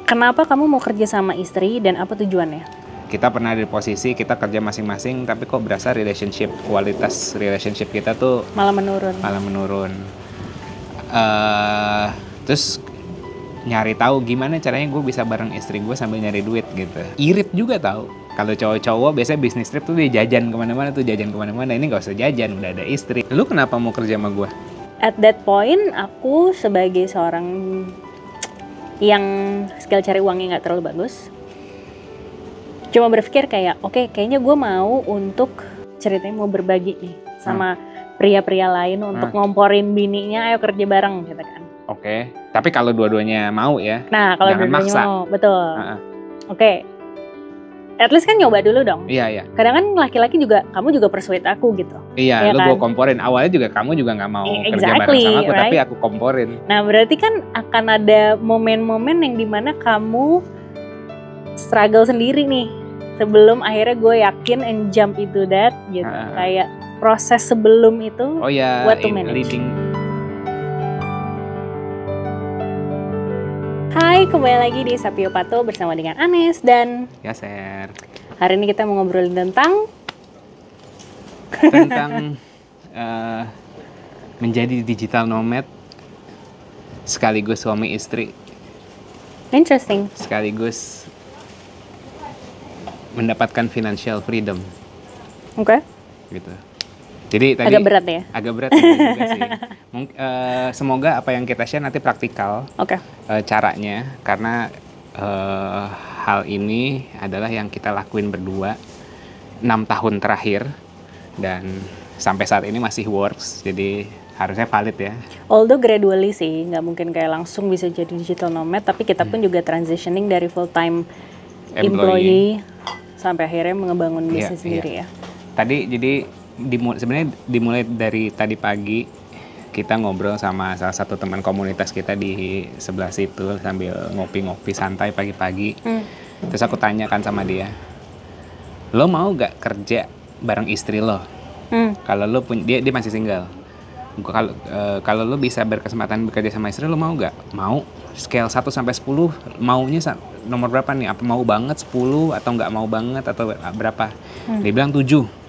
Kenapa kamu mau kerja sama istri dan apa tujuannya? Kita pernah di posisi kita kerja masing-masing, tapi kok berasa kualitas relationship kita tuh Malah menurun. Terus nyari tahu gimana caranya gue bisa bareng istri gue sambil nyari duit gitu. Irit juga tahu. Kalau cowok-cowok biasanya bisnis trip tuh dia jajan kemana-mana. Ini nggak usah jajan, udah ada istri. Lu kenapa mau kerja sama gue? At that point, aku sebagai seorang yang skill cari uangnya nggak terlalu bagus, cuma berpikir kayak, oke, kayaknya gue mau untuk ceritanya mau berbagi nih sama pria-pria lain untuk ngomporin bininya, ayo kerja bareng gitu kan. Oke, tapi kalau dua-duanya mau ya. Nah, kalau dua-duanya mau, betul. Oke. At least kan nyoba dulu dong. Iya. Kadang kan laki-laki juga, kamu juga persuade aku gitu. Iya, ya lu kan? gue komporin. Awalnya juga kamu juga nggak mau kerja bareng sama aku, right? Tapi aku komporin. Nah, berarti kan akan ada momen-momen yang dimana kamu struggle sendiri nih. Sebelum akhirnya gue yakin and jump into that gitu. Kayak proses sebelum itu, what to manage. Hai, kembali lagi di Sapio Pato bersama dengan Anes dan Yaser. Hari ini kita mau ngobrolin tentang menjadi digital nomad sekaligus suami istri. Interesting. Sekaligus mendapatkan financial freedom. Oke. Gitu. Jadi tadi agak berat ya? Agak berat juga sih. Semoga apa yang kita share nanti praktikal. Caranya, karena hal ini adalah yang kita lakuin berdua 6 tahun terakhir dan sampai saat ini masih works, jadi harusnya valid ya. Although gradually sih, nggak mungkin kayak langsung bisa jadi digital nomad, tapi kita pun juga transitioning dari full time employee sampai akhirnya mengebangun bisnis sendiri ya. Tadi jadi sebenarnya dimulai dari tadi pagi kita ngobrol sama salah satu teman komunitas kita di sebelah situ sambil ngopi-ngopi santai pagi-pagi. Terus aku tanyakan sama dia, lo mau gak kerja bareng istri lo? Kalau lo dia masih single. Kalau lo bisa berkesempatan bekerja sama istri lo mau gak? Mau. Scale 1 sampai 10 maunya nomor berapa nih? Apa mau banget 10 atau nggak mau banget atau berapa? Dia bilang 7.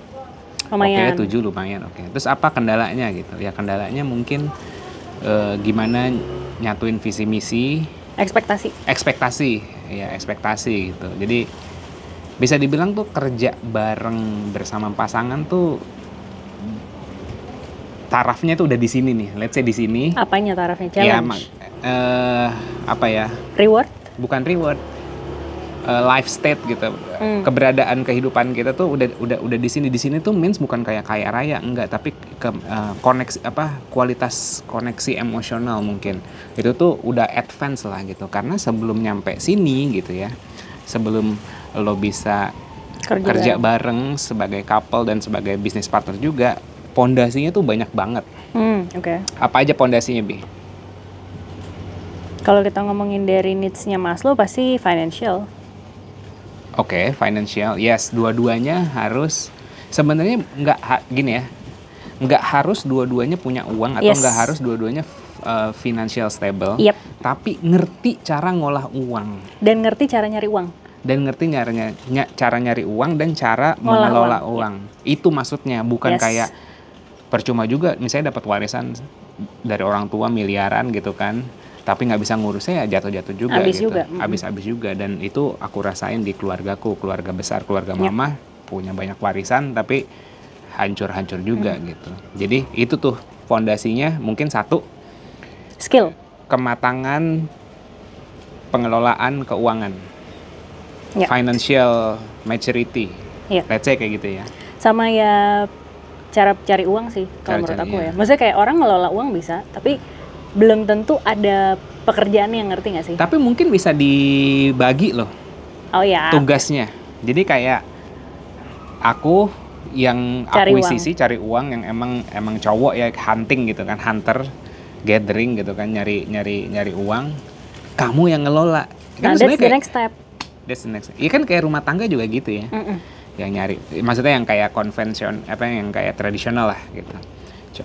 Lumayan. Oke, 7 lumayan. Oke. Terus apa kendalanya gitu? Ya kendalanya mungkin gimana nyatuin visi misi, ekspektasi gitu. Jadi bisa dibilang tuh kerja bareng bersama pasangan tuh tarafnya tuh udah di sini nih. Let's say di sini. Apanya tarafnya? Challenge. Ya, reward? Bukan reward. Life state gitu. Keberadaan kehidupan kita tuh udah di sini tuh means bukan kayak kaya raya, enggak, tapi koneksi kualitas koneksi emosional mungkin itu tuh udah advance lah gitu. Karena sebelum nyampe sini gitu ya, sebelum lo bisa kerja bareng sebagai couple dan sebagai business partner juga, pondasinya tuh banyak banget. Apa aja pondasinya, Bi? Kalau kita ngomongin dari needs-nya Maslow pasti financial. Oke, financial, yes, dua-duanya harus. Sebenarnya nggak harus dua-duanya punya uang atau nggak harus dua-duanya financial stable. Tapi ngerti cara ngolah uang. Dan ngerti cara nyari uang. Cara nyari uang dan cara mengelola uang. Itu maksudnya, bukan kayak percuma juga. Misalnya dapat warisan dari orang tua miliaran gitu kan. Tapi nggak bisa ngurusnya ya jatuh-jatuh juga habis juga. Dan itu aku rasain di keluargaku, keluarga besar, keluarga mama punya banyak warisan tapi hancur-hancur juga gitu. Jadi itu tuh fondasinya mungkin satu, skill, kematangan pengelolaan keuangan, financial maturity, let's say kayak gitu ya. Sama ya cara cari uang sih kalau menurut aku ya. Maksudnya kayak orang ngelola uang bisa, tapi belum tentu ada pekerjaan yang ngerti nggak sih? Tapi mungkin bisa dibagi loh. Tugasnya. Jadi kayak aku yang akuisisi cari uang yang emang cowok ya, hunting gitu kan, hunter, gathering gitu kan, nyari uang. Kamu yang ngelola. Kan that's the next step. Iya kan kayak rumah tangga juga gitu ya. Yang nyari, maksudnya yang kayak konvensional, yang kayak tradisional lah gitu.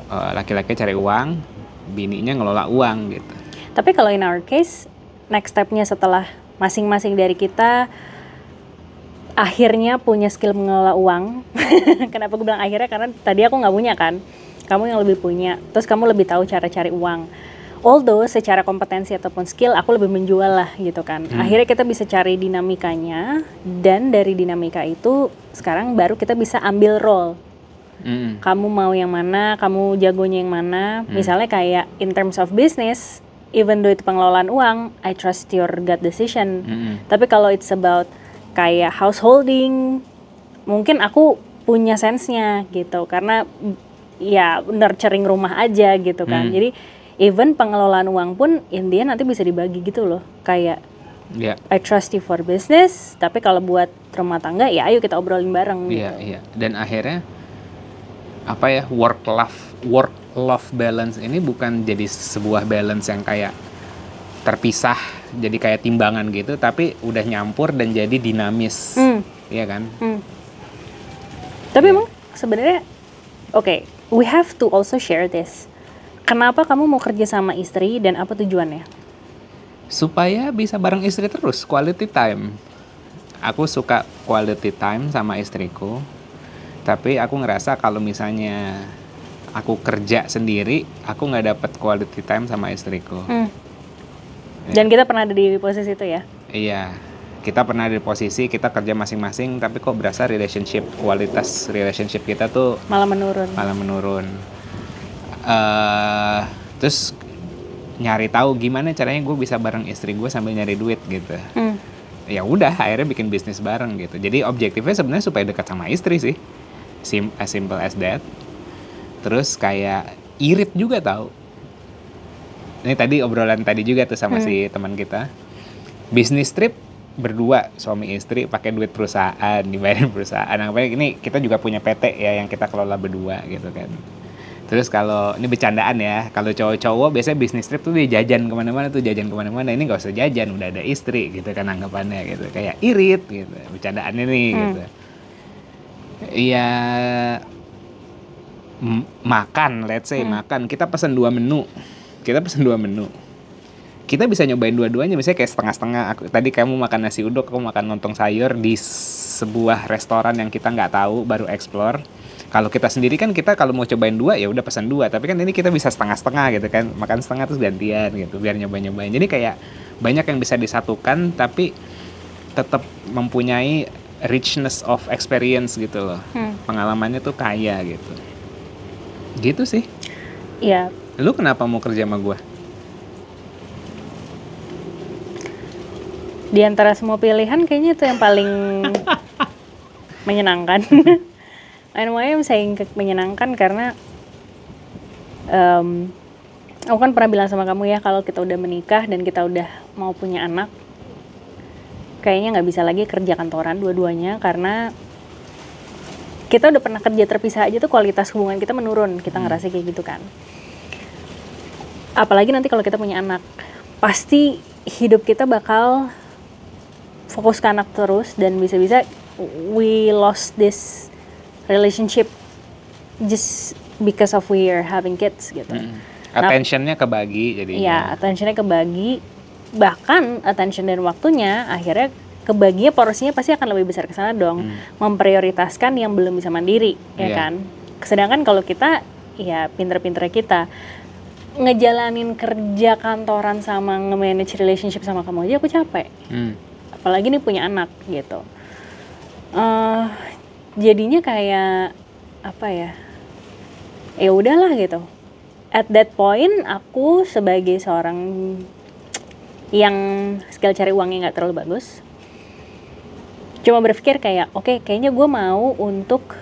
Laki-laki cari uang, bininya ngelola uang gitu. Tapi kalau in our case, next step-nya setelah masing-masing dari kita akhirnya punya skill mengelola uang. Kenapa gue bilang akhirnya? Karena tadi aku nggak punya kan, kamu yang lebih punya, terus kamu lebih tahu cara cari uang. Although secara kompetensi ataupun skill aku lebih menjual lah gitu kan. Akhirnya kita bisa cari dinamikanya, dan dari dinamika itu sekarang baru kita bisa ambil role. Kamu mau yang mana, kamu jagonya yang mana. Misalnya kayak in terms of business, even though itu pengelolaan uang, I trust your gut decision. Tapi kalau it's about kayak householding, mungkin aku punya sense-nya gitu, karena ya nurturing rumah aja gitu kan. Jadi even pengelolaan uang pun in the end nanti bisa dibagi gitu loh, kayak I trust you for business, tapi kalau buat rumah tangga ya ayo kita obrolin bareng gitu. Iya. Dan akhirnya apa ya, work life balance ini bukan jadi sebuah balance yang kayak terpisah jadi kayak timbangan gitu, tapi udah nyampur dan jadi dinamis. Iya kan? Tapi emang sebenarnya we have to also share this. Kenapa kamu mau kerja sama istri dan apa tujuannya? Supaya bisa bareng istri terus, quality time. Aku suka quality time sama istriku. Tapi aku ngerasa kalau misalnya aku kerja sendiri, aku nggak dapet quality time sama istriku. Dan kita pernah ada di posisi itu ya? Iya, kita pernah di posisi kita kerja masing-masing, tapi kok berasa kualitas relationship kita tuh malah menurun. Terus nyari tahu gimana caranya gue bisa bareng istri gue sambil nyari duit gitu. Ya udah, akhirnya bikin bisnis bareng gitu. Jadi objektifnya sebenarnya supaya dekat sama istri sih, as simple as that. Terus kayak irit juga tahu. Ini tadi obrolan tadi juga tuh sama si teman kita. Bisnis trip berdua, suami istri, pakai duit perusahaan, dibayarin perusahaan. Nah, ini kita juga punya PT ya yang kita kelola berdua gitu kan. Terus kalau ini bercandaan ya, kalau cowok-cowok biasanya bisnis trip tuh dia jajan kemana-mana. Ini nggak usah jajan, udah ada istri gitu kan anggapannya gitu. Kayak irit gitu, bercandaan ini gitu. Iya, makan, let's say makan, kita pesan 2 menu. Kita bisa nyobain dua-duanya, misalnya kayak setengah-setengah. Tadi kamu makan nasi uduk, aku makan lontong sayur di sebuah restoran yang kita nggak tahu, baru explore. Kalau kita sendiri kan kita kalau mau cobain 2 ya udah pesan 2, tapi kan ini kita bisa setengah-setengah gitu kan, makan setengah terus gantian gitu, biar nyobain. Jadi kayak banyak yang bisa disatukan, tapi tetap mempunyai richness of experience gitu loh. Pengalamannya tuh kaya gitu. Gitu sih. Iya. Lu kenapa mau kerja sama gue? Di antara semua pilihan kayaknya itu yang paling menyenangkan. And why I'm saying menyenangkan karena aku kan pernah bilang sama kamu ya, kalau kita udah menikah dan kita udah mau punya anak, kayaknya nggak bisa lagi kerja kantoran dua-duanya, karena kita udah pernah kerja terpisah aja tuh kualitas hubungan kita menurun, kita ngerasa kayak gitu kan. Apalagi nanti kalau kita punya anak, pasti hidup kita bakal fokus ke anak terus, dan bisa-bisa we lost this relationship just because of we are having kids gitu. Attentionnya kebagi jadinya. Iya, attentionnya kebagi, bahkan attention dan waktunya akhirnya kebaginya, porsinya pasti akan lebih besar ke sana dong. Memprioritaskan yang belum bisa mandiri, ya kan. Sedangkan kalau kita, ya pinter-pinternya kita ngejalanin kerja kantoran sama nge-manage relationship sama kamu aja aku capek. Apalagi nih punya anak gitu. Jadinya kayak apa ya? Ya udahlah gitu. At that point aku sebagai seorang yang skill cari uangnya nggak terlalu bagus, cuma berpikir kayak oke, kayaknya gue mau untuk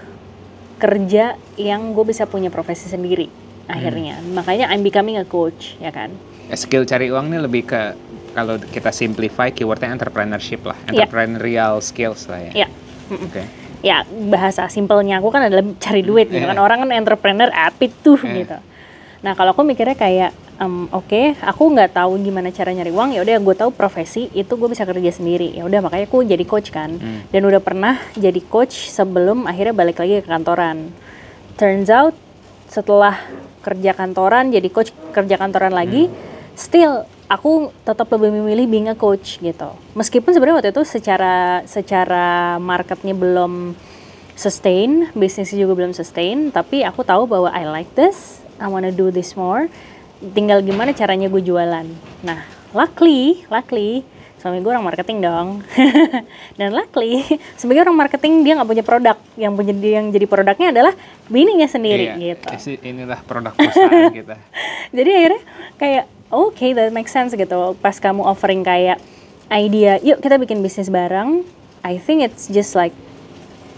kerja yang gue bisa punya profesi sendiri akhirnya. Makanya I'm becoming a coach, ya kan. Skill cari uang ini lebih ke, kalau kita simplify keywordnya entrepreneurship lah, entrepreneurial skills lah ya. Oke. Ya bahasa simpelnya aku kan adalah cari duit gitu kan. Orang kan entrepreneur apa tuh gitu. Nah kalau aku mikirnya kayak oke, aku nggak tahu gimana cara nyari uang, ya udah gue tahu profesi itu gue bisa kerja sendiri. Ya udah makanya aku jadi coach kan. Dan udah pernah jadi coach sebelum akhirnya balik lagi ke kantoran. Turns out setelah kerja kantoran jadi coach kerja kantoran lagi, still aku tetap lebih memilih being a coach gitu. Meskipun sebenarnya waktu itu secara marketnya belum sustain, bisnisnya juga belum sustain, tapi aku tahu bahwa I like this, I wanna do this more. Tinggal gimana caranya gue jualan. Nah, luckily suami gue orang marketing dong. Dan luckily sebagai orang marketing dia nggak punya produk, yang jadi produknya adalah bininya sendiri gitu. Inilah produk perusahaan kita. Jadi akhirnya kayak okay, that makes sense gitu. Pas kamu offering kayak idea, yuk kita bikin bisnis bareng, I think it's just like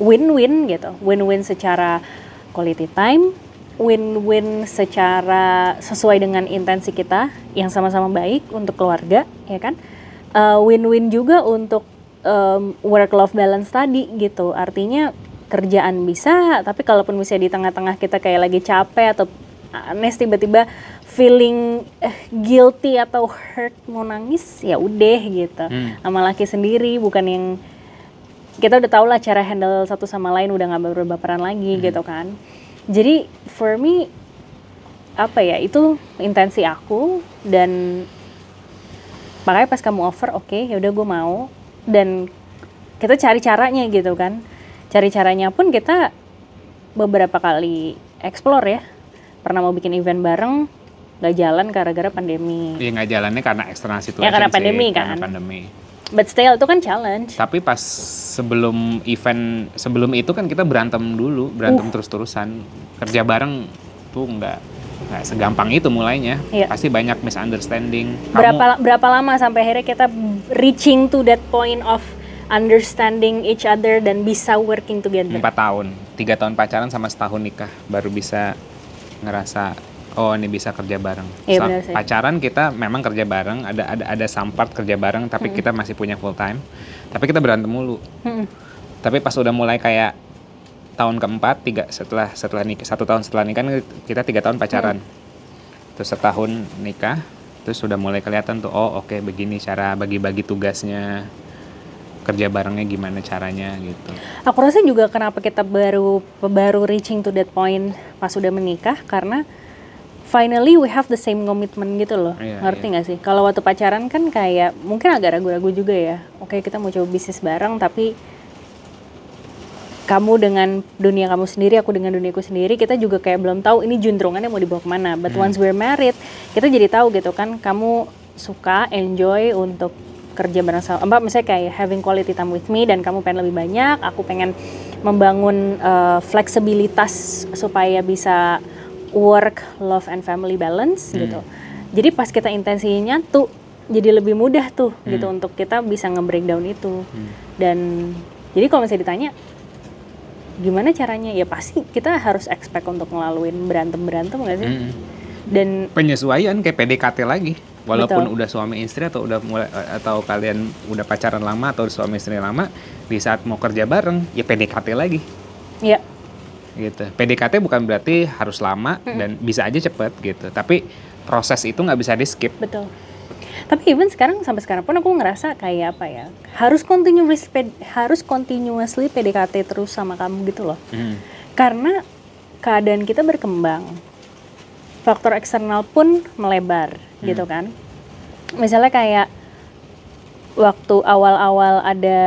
win-win gitu. Win-win secara quality time, win-win secara sesuai dengan intensi kita yang sama-sama baik untuk keluarga, ya kan? Win-win juga untuk work-life balance tadi gitu. Artinya kerjaan bisa, tapi kalaupun misalnya di tengah-tengah kita kayak lagi capek atau Nes tiba-tiba feeling guilty atau hurt mau nangis, ya udah gitu. Sama laki sendiri, bukan yang kita udah tau lah cara handle satu sama lain, udah nggak baperan lagi gitu kan. Jadi for me apa ya, itu intensi aku, dan makanya pas kamu offer oke, ya udah gue mau, dan kita cari caranya gitu kan. Cari caranya pun kita beberapa kali explore ya. Pernah mau bikin event bareng, nggak jalan gara-gara pandemi. Iya, nggak jalannya karena eksternal situasi ya karena pandemi sih, kan. karena pandemi. But still itu kan challenge. Tapi pas sebelum itu kan kita berantem terus-terusan. Kerja bareng tuh nggak segampang itu mulainya. Iya. Pasti banyak misunderstanding. Berapa lama sampai akhirnya kita reaching to that point of understanding each other dan bisa working together? 4 tahun, 3 tahun pacaran sama setahun nikah baru bisa ngerasa oh ini bisa kerja bareng. Iya, pacaran kita memang kerja bareng, ada some part kerja bareng, tapi kita masih punya full time. Tapi kita berantem mulu. Tapi pas udah mulai kayak tahun keempat, setelah nikah, 1 tahun setelah nikah kita 3 tahun pacaran. Terus setahun nikah, terus sudah mulai kelihatan tuh oh oke, begini cara bagi-bagi tugasnya. Kerja barengnya gimana caranya gitu. Aku rasa juga kenapa kita baru reaching to that point pas sudah menikah, karena finally we have the same commitment gitu loh. Ngerti nggak sih? Kalau waktu pacaran kan kayak mungkin agak ragu-ragu juga ya. Oke, kita mau coba bisnis bareng, tapi kamu dengan dunia kamu sendiri, aku dengan duniaku sendiri, kita juga kayak belum tahu ini juntrungannya mau dibawa kemana. But once we're married, kita jadi tahu gitu kan, kamu suka, enjoy untuk kerja bareng sama, misalnya kayak having quality time with me, dan kamu pengen lebih banyak, aku pengen membangun fleksibilitas supaya bisa work, love, and family balance gitu. Jadi pas kita intensinya tuh jadi lebih mudah tuh gitu untuk kita bisa nge-breakdown itu. Dan jadi kalau misalnya ditanya gimana caranya, ya pasti kita harus expect untuk ngelaluin berantem nggak sih? Dan penyesuaian kayak PDKT lagi. Walaupun betul. Udah suami istri atau udah mulai, atau kalian udah pacaran lama atau suami istri lama, di saat mau kerja bareng ya PDKT lagi. Iya. Gitu. PDKT bukan berarti harus lama dan bisa aja cepet gitu. Tapi proses itu nggak bisa di skip. Betul. Tapi even sampai sekarang pun aku ngerasa kayak apa ya, harus continuously PDKT terus sama kamu gitu loh. Karena keadaan kita berkembang. Faktor eksternal pun melebar gitu kan. Misalnya kayak waktu awal-awal ada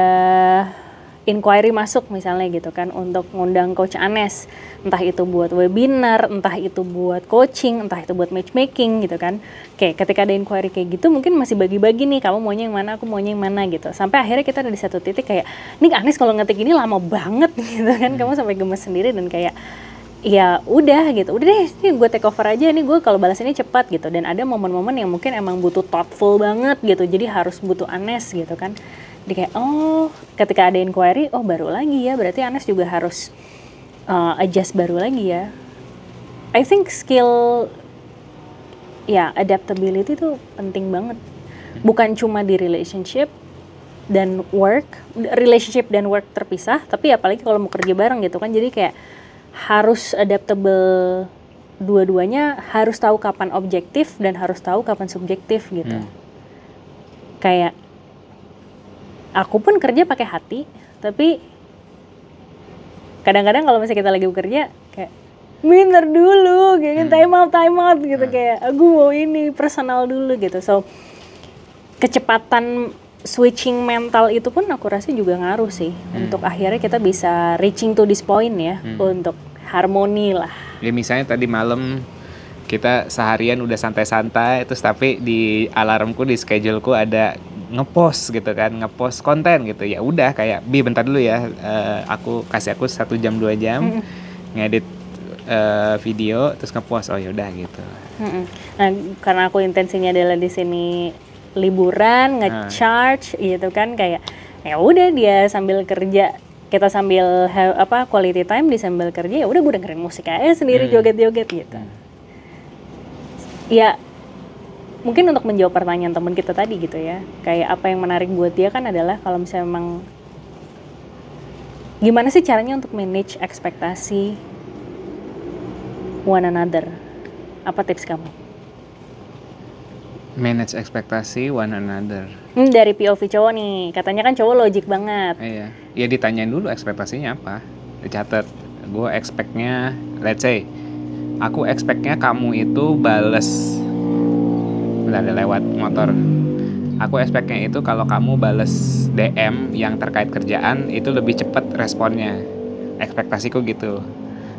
inquiry masuk misalnya gitu kan untuk ngundang Coach Anes, entah itu buat webinar, entah itu buat coaching, entah itu buat matchmaking gitu kan. Kayak ketika ada inquiry kayak gitu mungkin masih bagi-bagi nih, kamu maunya yang mana, aku maunya yang mana gitu. Sampai akhirnya kita ada di satu titik kayak, nih Anes kalau ngetik ini lama banget gitu kan, kamu sampai gemes sendiri dan kayak ya udah gitu, udah deh ini gue take over aja, nih gue kalau balas ini cepat gitu. Dan ada momen-momen yang mungkin emang butuh thoughtful banget gitu, jadi harus butuh Anes gitu kan. Jadi kayak oh ketika ada inquiry, oh baru lagi ya, berarti Anes juga harus adjust baru lagi ya. I think skill ya adaptability itu penting banget, bukan cuma di relationship dan work terpisah, tapi apalagi kalau mau kerja bareng gitu kan. Jadi kayak harus adaptable dua-duanya, harus tahu kapan objektif dan harus tahu kapan subjektif gitu. Kayak aku pun kerja pakai hati, tapi kadang-kadang kalau misalnya kita lagi bekerja kayak minter dulu, kayak time out gitu, kayak aku mau ini personal dulu gitu. So kecepatan switching mental itu pun aku rasa juga ngaruh sih untuk akhirnya kita bisa reaching to this point ya, untuk harmoni lah. Ya misalnya tadi malam kita seharian udah santai-santai, terus tapi di alarmku, di scheduleku ada ngepost gitu kan, ngepost konten gitu. Ya udah kayak, Bi bentar dulu ya, aku 1 jam 2 jam ngedit video terus ngepost. Oh yaudah gitu. Nah, karena aku intensinya adalah di sini liburan, ngecharge gitu kan, kayak ya udah dia sambil kerja, kita sambil quality time, di sambil kerja ya udah gue dengerin musik aja sendiri, joget-joget gitu. Ya mungkin untuk menjawab pertanyaan teman kita tadi gitu ya, kayak apa yang menarik buat dia kan adalah kalau misalnya memang gimana sih caranya untuk manage ekspektasi one another. Apa tips kamu? Manage ekspektasi one another. Dari POV cowok nih, katanya kan cowok logik banget. Iya, ya ditanyain dulu ekspektasinya apa. Dicatat, gue expect-nya, let's say, aku expect-nya kamu itu bales, udah ada lewat motor. Aku expect-nya itu kalau kamu bales DM yang terkait kerjaan itu lebih cepat responnya. Ekspektasiku gitu.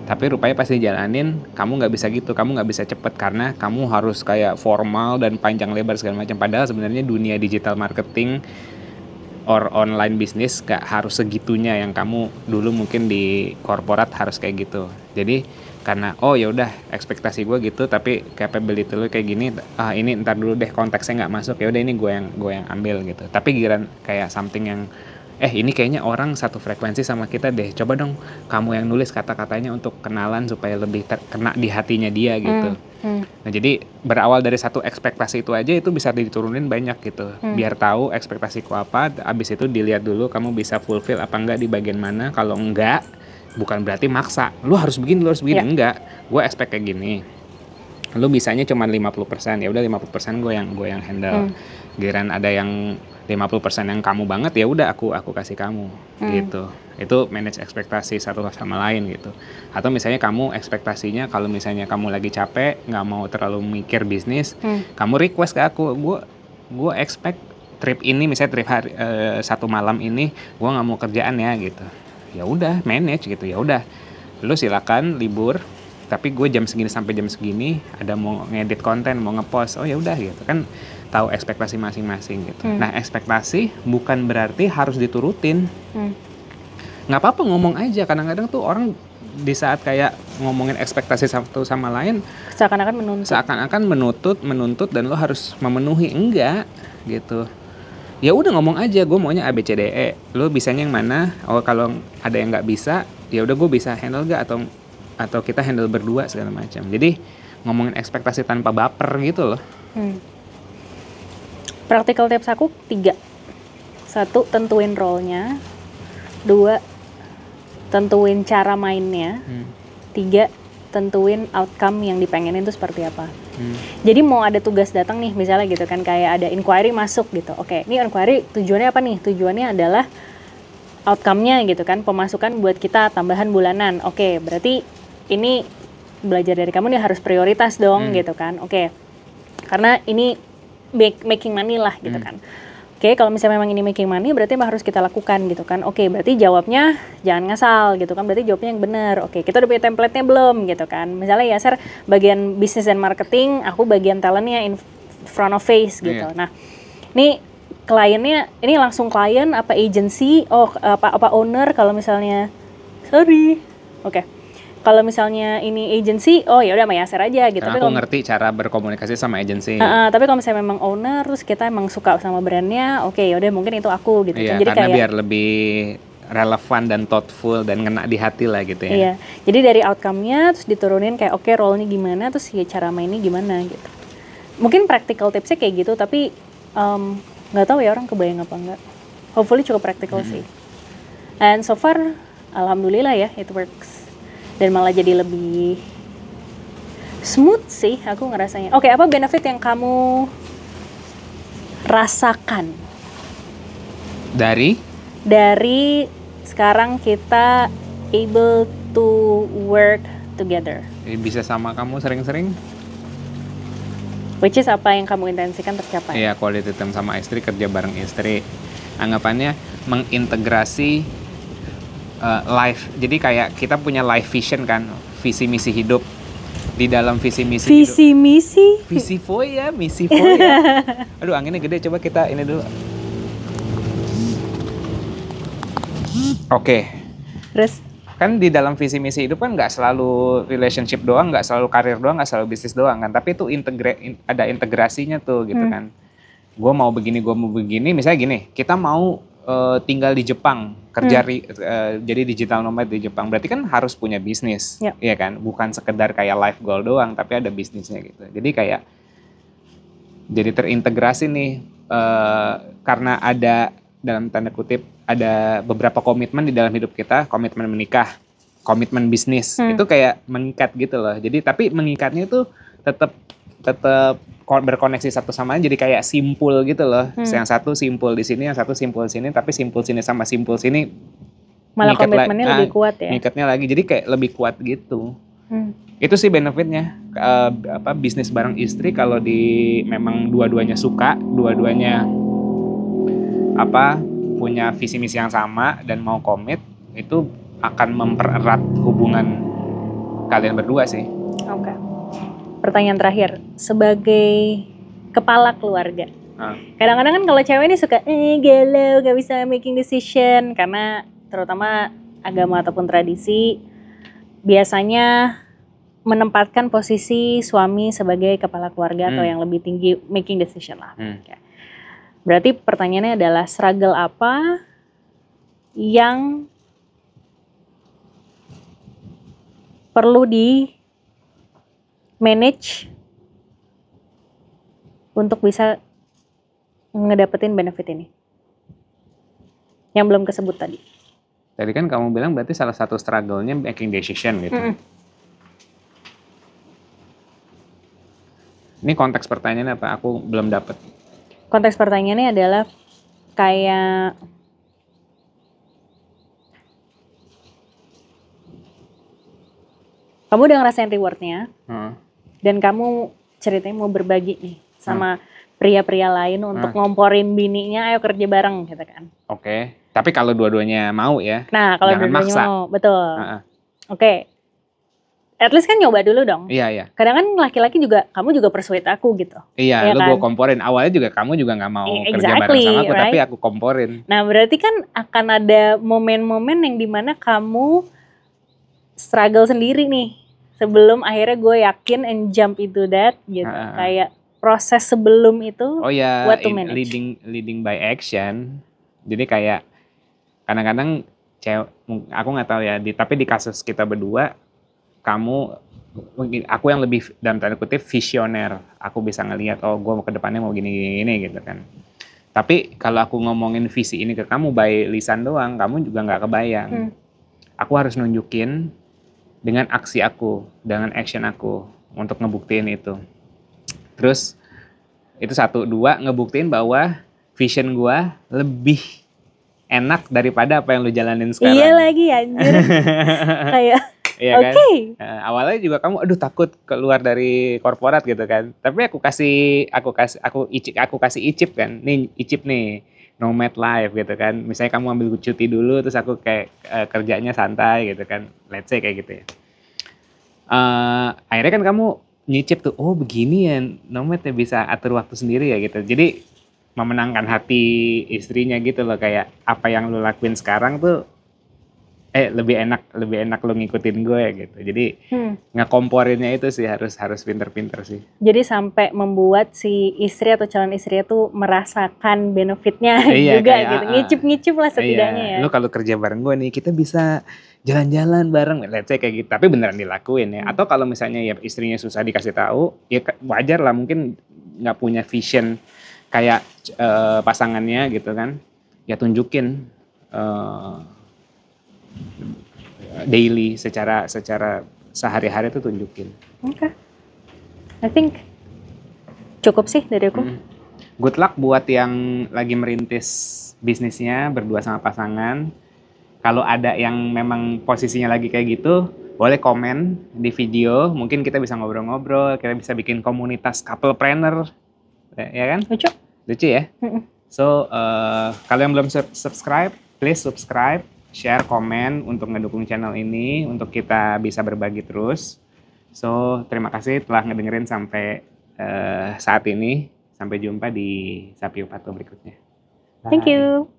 Tapi rupanya pas dijalanin, kamu nggak bisa gitu, kamu nggak bisa cepet karena kamu harus kayak formal dan panjang lebar segala macam. Padahal sebenarnya dunia digital marketing or online bisnis gak harus segitunya yang kamu dulu mungkin di korporat harus kayak gitu. Jadi karena oh ya udah ekspektasi gue gitu, tapi capability lu kayak gini, ini ntar dulu deh konteksnya nggak masuk, ya udah ini gue yang ambil gitu. Tapi giliran kayak something yang ini kayaknya orang satu frekuensi sama kita deh, coba dong kamu yang nulis kata-katanya untuk kenalan supaya lebih kena di hatinya dia gitu. Nah jadi berawal dari satu ekspektasi itu aja itu bisa diturunin banyak gitu, biar tahu ekspektasiku apa, abis itu dilihat dulu kamu bisa fulfill apa enggak di bagian mana. Kalau enggak, bukan berarti maksa, lu harus begini, enggak, gue expect kayak gini, lu bisanya cuma 50%, ya udah 50% gue yang handle. Giliran ada yang 50% yang kamu banget, ya udah aku kasih kamu gitu. Itu manage ekspektasi satu sama lain gitu. Atau misalnya kamu ekspektasinya kalau misalnya kamu lagi capek, nggak mau terlalu mikir bisnis, kamu request ke aku, gue expect trip ini, misalnya trip hari 1 malam ini gue nggak mau kerjaan ya gitu. Ya udah manage gitu, ya udah lu silakan libur, tapi gue jam segini sampai jam segini ada mau ngedit konten, mau ngepost, oh ya udah gitu kan, tahu ekspektasi masing-masing gitu. Nah ekspektasi bukan berarti harus diturutin, nggak apa-apa ngomong aja. Kadang-kadang tuh orang di saat kayak ngomongin ekspektasi satu sama lain seakan-akan menuntut dan lo harus memenuhi, enggak gitu. Ya udah ngomong aja, gue maunya A B C D E, lo bisanya yang mana? Oh kalau ada yang nggak bisa, ya udah gue bisa handle gak, atau kita handle berdua segala macam. Jadi ngomongin ekspektasi tanpa baper gitu loh. Practical tips aku 3. 1, tentuin role-nya. 2, tentuin cara mainnya. 3, tentuin outcome yang dipengenin itu seperti apa. Jadi mau ada tugas datang nih misalnya gitu kan, kayak ada inquiry masuk gitu. Oke, ini inquiry tujuannya apa nih? Tujuannya adalah outcome-nya gitu kan, pemasukan buat kita tambahan bulanan. Oke, berarti ini belajar dari kamu nih harus prioritas dong gitu kan. Oke, karena ini making money lah gitu kan. Oke, kalau misalnya memang ini making money berarti harus kita lakukan gitu kan. Oke, berarti jawabnya jangan ngasal gitu kan, berarti jawabnya yang benar. Oke, kita udah punya template-nya belum gitu kan. Misalnya ya Sir, bagian business dan marketing, aku bagian talentnya in front of face gitu. Nah, ini kliennya, ini langsung klien apa agency, apa owner kalau misalnya, oke. Kalau misalnya ini agency, oh ya udah sama Yaser aja gitu. Karena tapi aku ngerti cara berkomunikasi sama agency. Tapi kalau misalnya memang owner, terus kita emang suka sama brandnya, oke ya udah mungkin itu aku gitu. Iya, Jadi karena kayak, biar lebih relevan dan thoughtful dan ngena di hati lah gitu ya. Iya, jadi dari outcome-nya terus diturunin kayak oke role-nya gimana, terus ya cara mainnya gimana gitu. Mungkin practical tipsnya kayak gitu, tapi nggak tahu ya orang kebayang apa enggak. Hopefully cukup practical sih. And so far, alhamdulillah ya, it works. Dan malah jadi lebih smooth sih aku ngerasanya. Oke, apa benefit yang kamu rasakan Dari sekarang kita able to work together? bisa sama kamu sering-sering. Which is apa yang kamu intensikan tercapai. Iya, quality time sama istri, kerja bareng istri. Anggapannya mengintegrasi life. Jadi kayak kita punya life vision kan, visi misi hidup. Di dalam visi misi Visi misi. Visi foya, misi foya. Aduh, anginnya gede, coba kita ini dulu. Oke. Terus Kan di dalam visi misi hidup kan nggak selalu relationship doang, nggak selalu karir doang, nggak selalu bisnis doang kan. Tapi itu ada integrasinya tuh gitu kan. Gue mau begini, misalnya gini, kita mau tinggal di Jepang, kerja jadi digital nomad di Jepang. Berarti kan harus punya bisnis, ya kan? Bukan sekedar kayak life goal doang, tapi ada bisnisnya gitu. Jadi kayak jadi terintegrasi nih karena ada dalam tanda kutip ada beberapa komitmen di dalam hidup kita, komitmen menikah, komitmen bisnis, itu kayak mengikat gitu loh. Jadi tapi mengikatnya itu tetap berkoneksi satu sama lain, jadi kayak simpul gitu loh. Yang satu simpul di sini, yang satu simpul sini, tapi simpul sini sama simpul sini malah komitmennya lebih kuat ya. Ngikatnya lagi, jadi kayak lebih kuat gitu. Itu sih benefitnya bisnis bareng istri kalau memang dua-duanya suka, dua-duanya punya visi misi yang sama dan mau komit, itu akan mempererat hubungan kalian berdua sih. Oke. Pertanyaan terakhir, sebagai kepala keluarga, kadang-kadang kan kalau cewek ini suka galau, gak bisa making decision karena terutama agama ataupun tradisi biasanya menempatkan posisi suami sebagai kepala keluarga atau yang lebih tinggi making decision lah. Berarti pertanyaannya adalah struggle apa yang perlu di manage untuk bisa ngedapetin benefit ini yang belum kesebut tadi. Tadi kan kamu bilang berarti salah satu struggle-nya making decision gitu. Ini konteks pertanyaannya apa? Aku belum dapet. Konteks pertanyaannya adalah kayak kamu udah ngerasain rewardnya, dan kamu ceritanya mau berbagi nih sama pria-pria lain untuk ngomporin bininya, ayo kerja bareng gitu kan. Oke, tapi kalau dua-duanya mau ya. Nah, kalau dua-duanya mau, betul. Oke. At least kan nyoba dulu dong. Iya. Kadang kan laki-laki juga, kamu juga persuade aku gitu. Iya, lu kan? Gue komporin. Awalnya juga kamu juga nggak mau kerja bareng sama aku, tapi aku komporin. Nah, berarti kan akan ada momen-momen yang dimana kamu struggle sendiri nih. Sebelum akhirnya gue yakin and jump into that gitu. Kayak proses sebelum itu, what to manage. Leading by action. Jadi kayak kadang-kadang aku nggak tahu ya, tapi di kasus kita berdua, aku yang lebih dalam tanda kutip visioner. Aku bisa ngelihat, gue ke depannya mau gini gitu kan. Tapi kalau aku ngomongin visi ini ke kamu by lisan doang, kamu juga nggak kebayang. Aku harus nunjukin dengan aksi aku, dengan action aku untuk ngebuktiin itu. Terus itu 1, 2, ngebuktiin bahwa vision gue lebih enak daripada apa yang lu jalanin sekarang. Iya lagi anjir. Kayak iya kan? Awalnya juga kamu takut keluar dari korporat gitu kan. Tapi aku kasih icip kan. Nih icip nih nomad life gitu kan. Misalnya kamu ambil cuti dulu, terus aku kayak kerjanya santai gitu kan. Let's say kayak gitu ya. Akhirnya kan kamu nyicip tuh, begini ya nomad ya, bisa atur waktu sendiri ya gitu. Jadi memenangkan hati istrinya gitu loh, kayak apa yang lu lakuin sekarang tuh lebih enak lo ngikutin gue ya gitu. Jadi ngekomporinnya itu sih harus pinter-pinter sih. Jadi sampai membuat si istri atau calon istri itu merasakan benefitnya juga kayak, gitu. Ngicip-ngicip lah setidaknya ya. Lu kalau kerja bareng gue nih, kita bisa jalan-jalan bareng, let's say kayak gitu. Tapi beneran dilakuin ya. Atau kalau misalnya ya istrinya susah dikasih tahu, ya wajar lah, mungkin nggak punya vision kayak pasangannya gitu kan. Ya tunjukin daily secara sehari-hari itu tunjukin. Oke. I think cukup sih dari aku. Good luck buat yang lagi merintis bisnisnya berdua sama pasangan. kalau ada yang memang posisinya lagi kayak gitu, boleh komen di video. Mungkin kita bisa ngobrol-ngobrol, kita bisa bikin komunitas couple planner, ya kan? Lucu. Lucu ya? So, kalau yang belum subscribe, please subscribe, share, komen untuk ngedukung channel ini, untuk kita bisa berbagi terus. So, terima kasih telah ngedengerin sampai saat ini. Sampai jumpa di Sapio Pato berikutnya. Thank you.